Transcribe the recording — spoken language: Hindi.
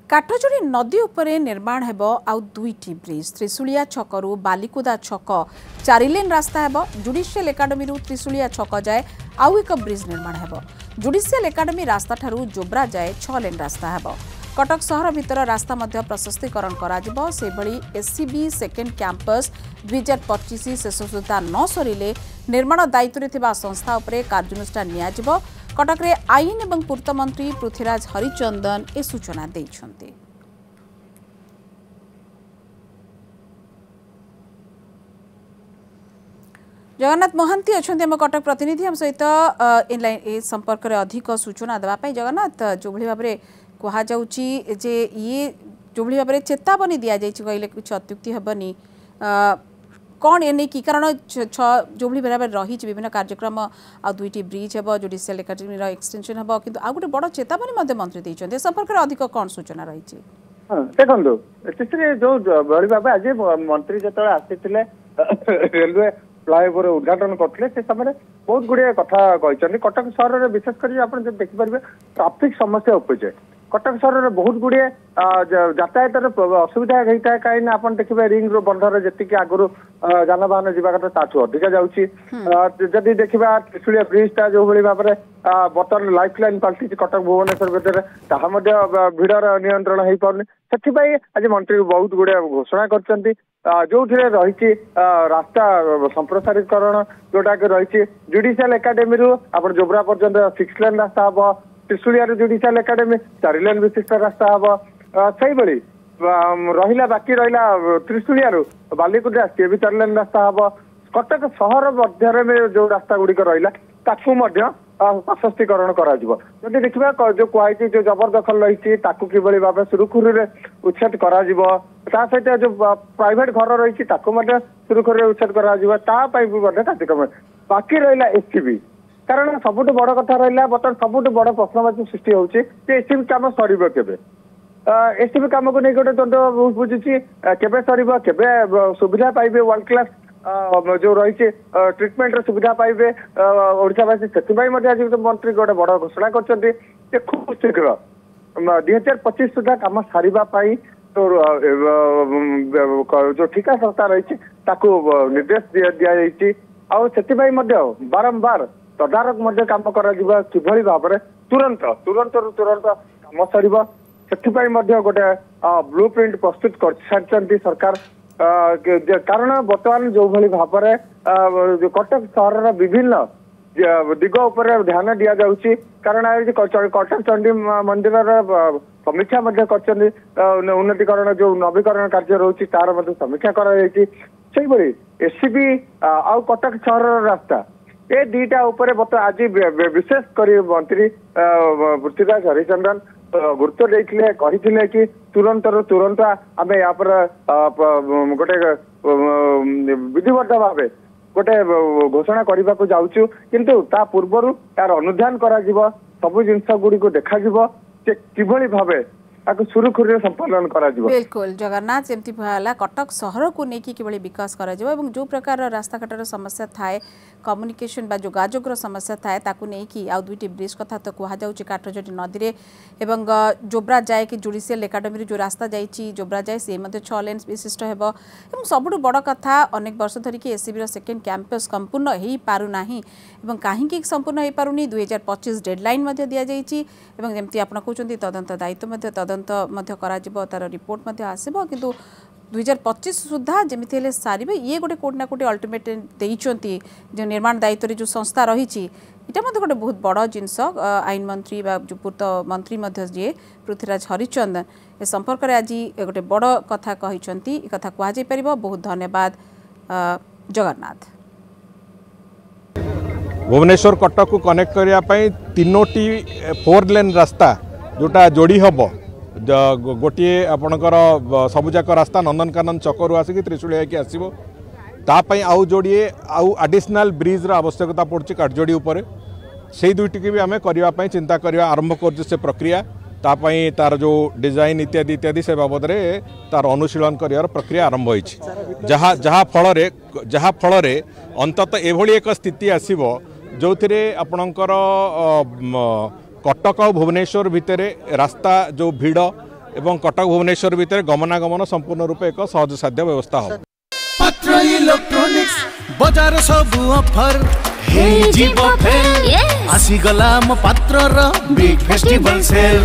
काठजोड़ी नदी उपरे निर्माण हेब आउ दुईटी ब्रिज त्रिशूलिया छकरू बालिकुदा छक 4 लेन रास्ता हेब। जुडिशियल एकाडेमी त्रिशूलिया छक जाए आउ एक ब्रिज निर्माण हेब। जुडिशियल एकाडेमी रास्ता ठारू जोब्रा जाए 6 लेन रास्ता हेब। कटक सहर भितर रास्ता मध्य प्रशस्तीकरण करा से भली एससीबी सेकेंड कैंपस 2025 शेष सुधा न सरिले निर्माण दायित्व थिबा संस्था उपरे कार्यानुष्ठान नियाजिबो। कटक रे आईन एवं पूर्त मंत्री पृथ्वीराज हरिचंदन ए सूचना दैछन्ते। जगन्नाथ महांती अच्छे आम कटक प्रतिनिधि हम सहित इनलाइन ए संपर्क में अधिक सूचना देवाई। जगन्नाथ जो भाव में कहुची जे ये जो भाव में चेतावनी दि जाए कहले कुछ अत्युक्ति हेबनी कौन एने की कारण जो भाव में रही विभिन्न कार्यक्रम आ दुईटी ब्रिज हेब जुडिशियल एकाडेमी एक्सटेंशन हेब किंतु आ गोटे बड़ चेतावनी मंत्री देते संपर्क में अधिक कौन सूचना रही देखो जो भाव आज मंत्री जो आसी रेलवे फ्लाईओवर उद्घाटन करते से समय बहुत गुड़िया कथा कहते कटक सहर में विशेषकर आप देखिपारे ट्राफिक समस्या उपजे कटक सहर में बहुत गुड़िए यातायात असुविधा होता है कहीं आप देखिए रिंग बंधर जी आगुरी जानवाहन जावा कथा ताठू अधिका जादी देखा त्रिशूलिया ब्रिजटा जो भाव में बर्तमान लाइफ लाइन पलटि कटक भुवनेश्वर भितर भिड़र नियंत्रण हो पारे से आज मंत्री बहुत गुड़िया घोषणा कर जो रही रास्ता संप्रसारीकरण जोटा कि रही जुडिशियल एकाडेमी आप जोब्रा पर्यंत 6 लेन रास्ता हम त्रिशूलिया जुडिशियल एकाडेमी 4 लेन विशिष्ट रास्ता हम से रहा बाकी रहा त्रिशूलिया बालिकुदा सी भी 4 लेन रास्ता हम कटक सहर मध्य जो रास्ता गुड़िक रहा प्रशस्तीकरण करा देखा जो कहुई जो जबरदखल रही कि भाव सुरुखुरी उच्छेद करा सहित जो प्राइवेट घर रही सुरुखुरी उच्छेद करा कार्यक्रम बाकी रहा एससीबी कारण सबुठ बड़ कथा रहा बर्तमान सबुठ बड़ प्रश्नवाची सृष्टि होची एससीबी काम सर के एससीबी कम को नहीं गोटे द्वंद्व बुझुची केबे सर केबे सुविधा पाइबे वर्ल्ड क्लास जो रही ट्रिटमेंट सुविधा पाइबे ओडावासी से आज मंत्री गोटे बड़ घोषणा कर खूब शीघ्र 2025 सुधा कम सारे तो जो ठिका संस्था रही निर्देश दि बारंबार तदारक कम कर भाव में तुरंत कम सर गोटे ब्लू प्रिंट प्रस्तुत कर सारी सरकार कारण बर्तमान जो भाव में कटक सहर विभिन्न दिग उपर ध्यान दि जाऊँगी कारण कटक चंडी मंदिर समीक्षा उन्नतीकरण जो नवीकरण कार्य रोचे तार समीक्षा कर एससीबी आउ कटक सहर रास्ता ये दीटा उपर आज विशेषकर मंत्री पृथ्वीराज हरिचंदन गुरुत्व देते कही कि तुरंत आम या गोटे विधिबद्ध भाव गोटे घोषणा करने को जाऊँ किंतु ता पूर्वर यार अनुधान करा सबू जिनस गुड़ी को देखा किभली भाव सुरुखुरी संपादन करा बिल्कुल जगन्नाथ जमती भाला कटक सहर को लेकिन किभली विकास करा एवं जो प्रकार रास्ता घाटर समस्या थाए कम्युनिकेशन बा जोगाजोगर समस्या थाए ताकू नहीं आउ दुईटी ब्रिज कथा तो कहुच्छे काठजोड़ी नदी में एवं जोब्रा जाए कि जुडिशियल एकाडेमी जो रास्ता जाइए जोब्रा जाए सी 6 लेन विशिष्ट हेब सबुठ बड़ कथा अनेक वर्ष धरिकी एससीबी सेकेंड कैंपस संपूर्ण हो पारुना कहीं संपूर्ण हो पारुनी 2025 डेडलाइन दि जाइए जमती आप कहते तदंत दायित्व तदंत तार रिपोर्ट आसब किंतु 2025 सुधा जमी सारे ये गोटे कोटना कोटी अल्टिमेट देइचंती जो निर्माण दायित्व जो संस्था रही इटा गोटे बहुत बड़ जिनस आईन मंत्री जो पूर्त मंत्री जी पृथ्वीराज हरिचंदन ए संपर्क में आज गोटे बड़ कथा कहते कथा कहुपर बहुत धन्यवाद जगन्नाथ। भुवनेश्वर कटक को कनेक्ट करने 3टी 4 लेन रास्ता जोटा जोड़ी हम गोटे आपणकर सबुजाक रास्ता नंदनकानन चक्कर आसिक त्रिशूलिया की आसो तापाई आउ जोड़िए आउ आडिशनल ब्रिज आवश्यकता पड़े काठजोड़ी उपर से दुईटी की भी आम करने चिंता करवा आरंभ कर से प्रक्रिया तापाई तार जो डिजाइन इत्यादि इत्यादि से बाबद तार अनुशीलन कर प्रक्रिया आरंभ होती जहाँ फल अंतत एभली एक स्थिति आसो जो आपणकर कटक और भुवनेश्वर भितर रास्ता जो भिड़ एवं कटक भुवनेश्वर भितर गमनागमन संपूर्ण रूपे एक सहज साध्य व्यवस्था हो। पात्र इलेक्ट्रॉनिक्स बाजार सब ऑफर हे जीव फेल आसी गला म पात्र र बिग फेस्टिवल सेल